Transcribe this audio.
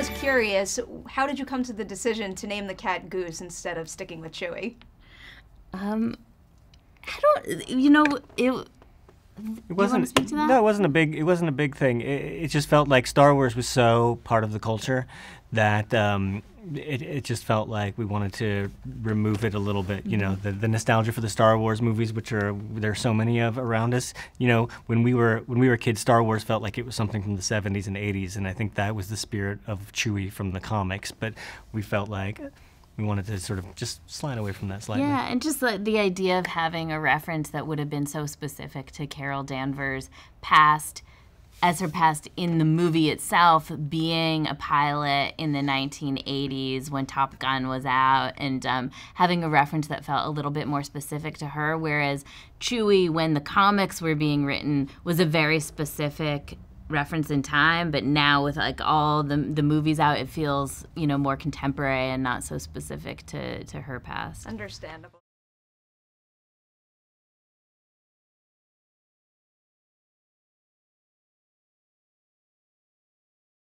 was curious, how did you come to the decision to name the cat Goose instead of sticking with Chewie? I don't, you know, it wasn't. Speak to that? No, it wasn't a big thing. It just felt like Star Wars was so part of the culture that it just felt like we wanted to remove it a little bit. You know, the nostalgia for the Star Wars movies, which there are so many of around us. You know, when we were kids, Star Wars felt like it was something from the 70s and 80s, and I think that was the spirit of Chewie from the comics. But we felt like we wanted to sort of just slide away from that slightly. Yeah, and just the idea of having a reference that would have been so specific to Carol Danvers' past, as her past in the movie itself, being a pilot in the 1980s when Top Gun was out, and having a reference that felt a little bit more specific to her, whereas Chewie, when the comics were being written, was a very specific reference in time, but now with like all the movies out, it feels, you know, more contemporary and not so specific to her past. Understandable.